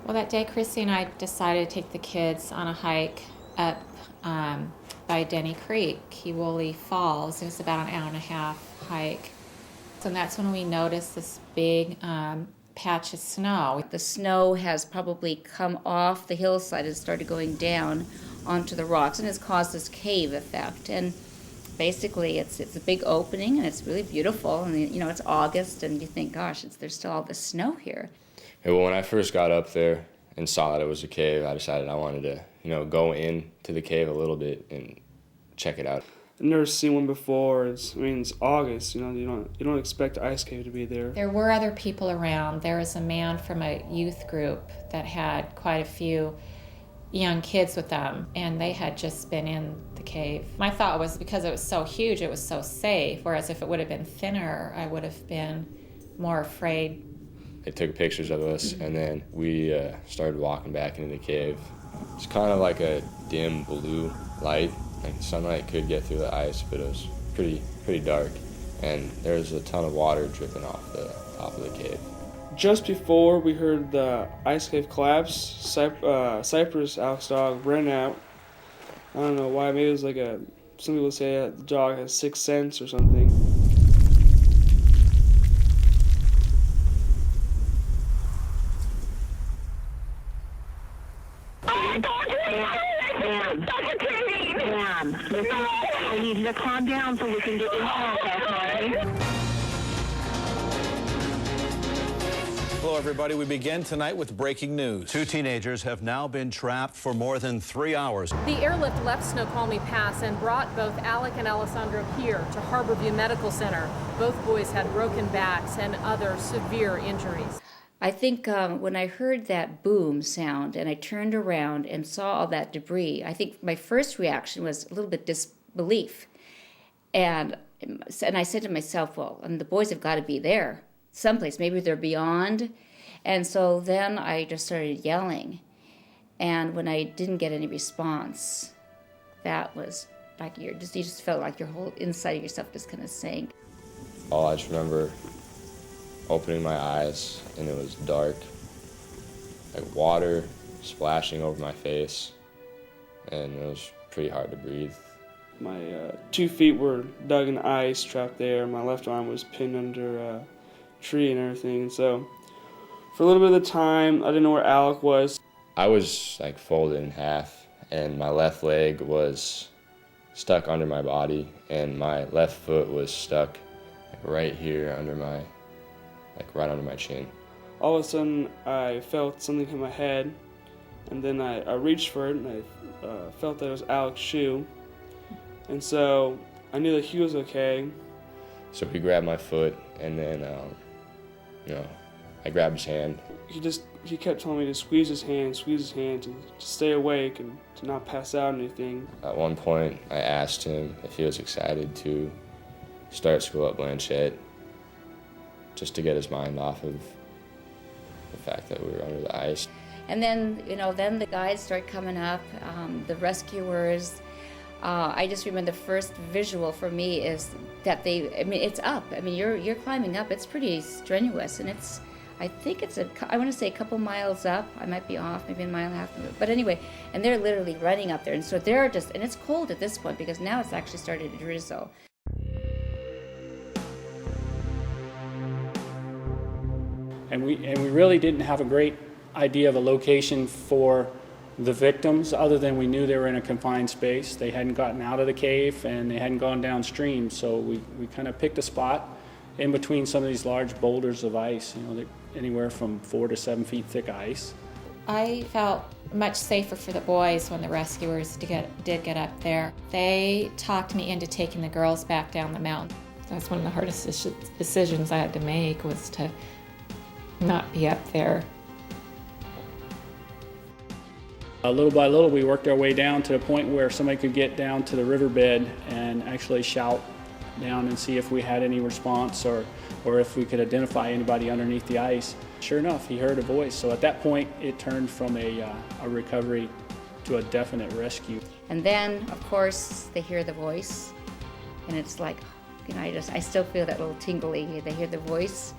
Well, that day, Chrissy and I decided to take the kids on a hike up by Denny Creek, Keewooly Falls. It was about an hour and a half hike. So that's when we noticed this big patch of snow. The snow has probably come off the hillside and started going down onto the rocks, and has caused this cave effect. And basically, it's a big opening, and it's really beautiful. And you know, it's August, and you think, gosh, there's still all this snow here. Yeah, well, when I first got up there and saw that it was a cave, I decided I wanted to, go into the cave a little bit and check it out. I've never seen one before. It's August. You don't expect the ice cave to be there. There were other people around. There was a man from a youth group that had quite a few young kids with them, and they had just been in the cave. My thought was because it was so huge, it was so safe, whereas if it would have been thinner, I would have been more afraid. They took pictures of us, and then we started walking back into the cave. It's kind of like a dim blue light. Like sunlight could get through the ice, but it was pretty dark, and there was a ton of water dripping off the top of the cave. Just before we heard the ice cave collapse, Cypress, Alec's dog, ran out. I don't know why. Maybe it was like some people say the dog has sixth sense or something. I need you to calm down so we can get in contact, alright? Hello, everybody. We begin tonight with breaking news. Two teenagers have now been trapped for more than 3 hours. The airlift left Snoqualmie Pass and brought both Alec and Alessandro here to Harborview Medical Center. Both boys had broken backs and other severe injuries. I think when I heard that boom sound and I turned around and saw all that debris, I think my first reaction was a little bit disbelief. And I said to myself, well, and the boys have got to be there someplace. Maybe they're beyond. And so then I just started yelling. And when I didn't get any response, that was like you just felt like your whole inside of yourself just kind of sank. Oh, I just remember opening my eyes, and it was dark, like water splashing over my face, and it was pretty hard to breathe. My 2 feet were dug in the ice, trapped there. My left arm was pinned under a tree and everything. So for a little bit of the time, I didn't know where Alec was. I was like folded in half, and my left leg was stuck under my body, and my left foot was stuck right here under my right under my chin. All of a sudden, I felt something hit my head, and then I reached for it, and I felt that it was Alec's shoe. And so I knew that he was okay. So he grabbed my foot, and then, I grabbed his hand. He kept telling me to squeeze his hand, to stay awake and to not pass out or anything. At one point, I asked him if he was excited to start school at Blanchette, just to get his mind off of the fact that we were under the ice. And then, then the guys start coming up, the rescuers. I just remember the first visual for me is that it's up. You're climbing up. It's pretty strenuous, and I think I want to say a couple miles up. I might be off, maybe a mile and a half. But anyway, and they're literally running up there. And so and it's cold at this point because now it's actually started to drizzle. And we really didn't have a great idea of a location for the victims, other than we knew they were in a confined space. They hadn't gotten out of the cave and they hadn't gone downstream, so we kind of picked a spot in between some of these large boulders of ice, anywhere from 4 to 7 feet thick ice. I felt much safer for the boys when the rescuers did get up there. They talked me into taking the girls back down the mountain. That's one of the hardest decisions I had to make, was to not be up there. Little by little, we worked our way down to the point where somebody could get down to the riverbed and actually shout down and see if we had any response or if we could identify anybody underneath the ice. Sure enough, he heard a voice. So at that point, it turned from a recovery to a definite rescue. And then, of course, they hear the voice, and it's like, I still feel that little tingly. They hear the voice,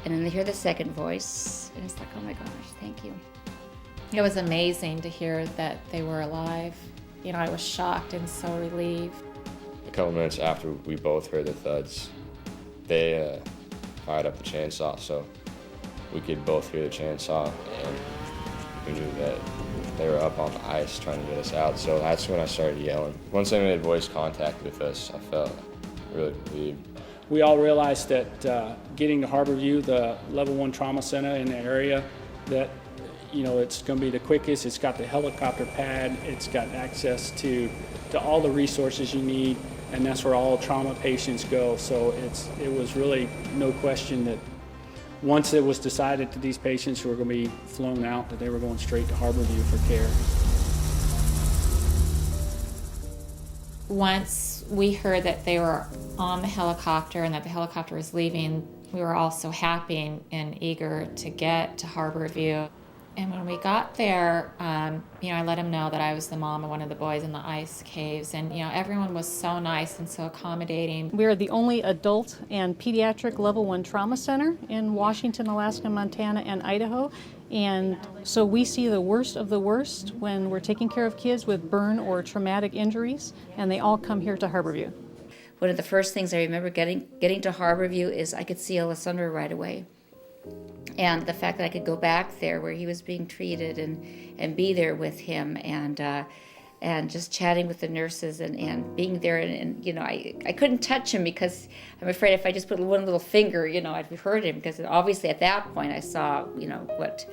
and then they hear the second voice, And it's like, oh my gosh, thank you. It was amazing to hear that they were alive. You know, I was shocked and so relieved. A couple minutes after we both heard the thuds, they fired up the chainsaw so we could both hear the chainsaw, and we knew that they were up on the ice trying to get us out. So that's when I started yelling. Once they made voice contact with us, I felt really relieved. We all realized that getting to Harborview, the level 1 trauma center in the area, that it's going to be the quickest. It's got the helicopter pad. It's got access to all the resources you need, and that's where all trauma patients go. So it was really no question that once it was decided that these patients who were going to be flown out, that they were going straight to Harborview for care. Once we heard that they were on the helicopter and that the helicopter was leaving, we were all so happy and eager to get to Harborview. And when we got there, I let them know that I was the mom of one of the boys in the ice caves. And, everyone was so nice and so accommodating. We are the only adult and pediatric level 1 trauma center in Washington, Alaska, Montana, and Idaho. And so we see the worst of the worst when we're taking care of kids with burn or traumatic injuries, and they all come here to Harborview. One of the first things I remember getting to Harborview is I could see Alessandro right away. And the fact that I could go back there where he was being treated and be there with him and just chatting with the nurses and being there and I couldn't touch him because I'm afraid if I just put one little finger, I'd hurt him, because obviously at that point I saw, what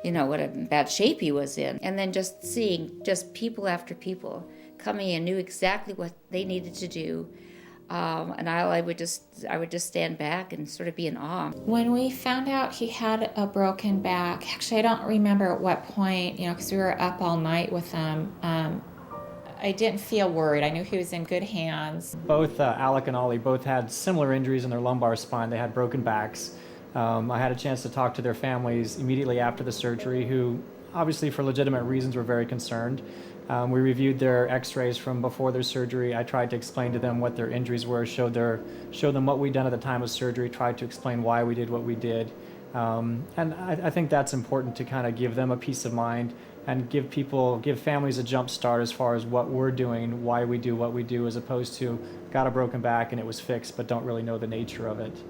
a bad shape he was in. And then just seeing just people after people coming in, knew exactly what they needed to do. And I would just stand back and sort of be in awe. When we found out he had a broken back, actually I don't remember at what point, because we were up all night with him, I didn't feel worried. I knew he was in good hands. Both Alec and Ollie both had similar injuries in their lumbar spine. They had broken backs. I had a chance to talk to their families immediately after the surgery, who obviously for legitimate reasons were very concerned. We reviewed their x-rays from before their surgery. I tried to explain to them what their injuries were, showed them what we'd done at the time of surgery, tried to explain why we did what we did. And I think that's important to kind of give them a peace of mind and give families a jump start as far as what we're doing, why we do what we do, as opposed to got a broken back and it was fixed, but don't really know the nature of it.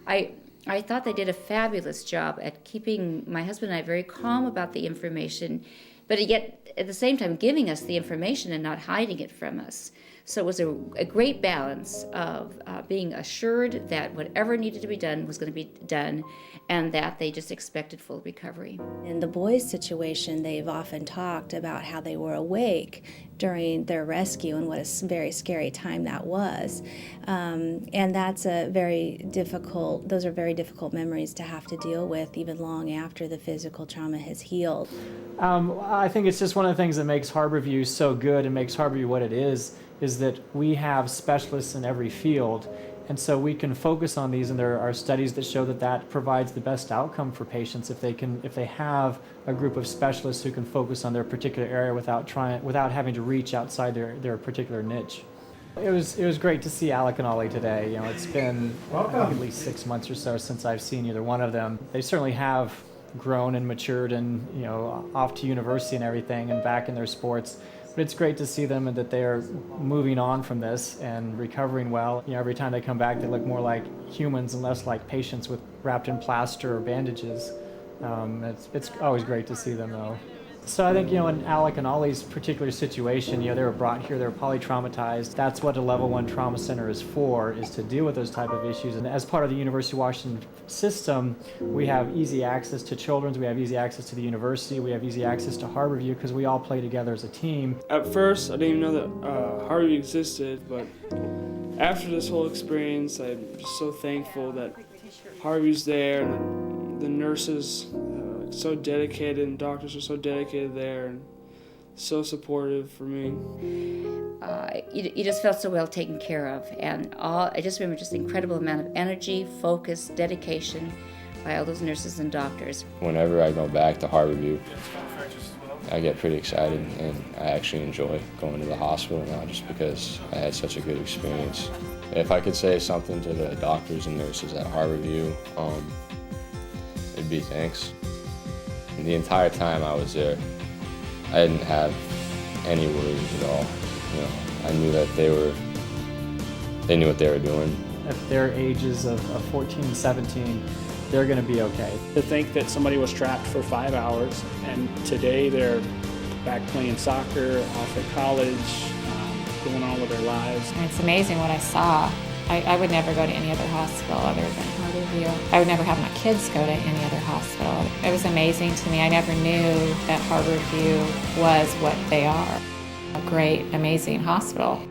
I thought they did a fabulous job at keeping my husband and I very calm about the information, but yet at the same time giving us the information and not hiding it from us. So it was a great balance of being assured that whatever needed to be done was going to be done, and that they just expected full recovery. In the boys' situation, they've often talked about how they were awake during their rescue and what a very scary time that was. And that's those are very difficult memories to have to deal with even long after the physical trauma has healed. I think it's just one of the things that makes Harborview so good and makes Harborview what it is that we have specialists in every field. And so we can focus on these, and there are studies that show that provides the best outcome for patients if they have a group of specialists who can focus on their particular area without having to reach outside their particular niche. It was great to see Alec and Ollie today. It's been at least 6 months or so since I've seen either one of them. They certainly have grown and matured and off to university and everything and back in their sports. But it's great to see them and that they're moving on from this and recovering well. Every time they come back, they look more like humans and less like patients wrapped in plaster or bandages. It's always great to see them, though. So I think, in Alec and Ollie's particular situation, they were brought here, they were polytraumatized. That's what a level 1 trauma center is for, is to deal with those type of issues. And as part of the University of Washington system, we have easy access to children's, we have easy access to the university, we have easy access to Harborview because we all play together as a team. At first, I didn't even know that Harborview existed, but after this whole experience, I'm just so thankful that Harborview's there and the nurses so dedicated and doctors are so dedicated there and so supportive for me. You just felt so well taken care of, and I just remember just the incredible amount of energy, focus, dedication by all those nurses and doctors. Whenever I go back to Harborview, I get pretty excited, and I actually enjoy going to the hospital now just because I had such a good experience. If I could say something to the doctors and nurses at Harborview, it'd be thanks. And the entire time I was there, I didn't have any worries at all. You know, I knew that they knew what they were doing. At their ages of 14, 17, they're going to be okay. To think that somebody was trapped for 5 hours, and today they're back playing soccer, off at college, going on with their lives. And it's amazing what I saw. I would never go to any other hospital other than Harborview. I would never have my kids go to any other hospital. It was amazing to me. I never knew that Harborview was what they are. A great, amazing hospital.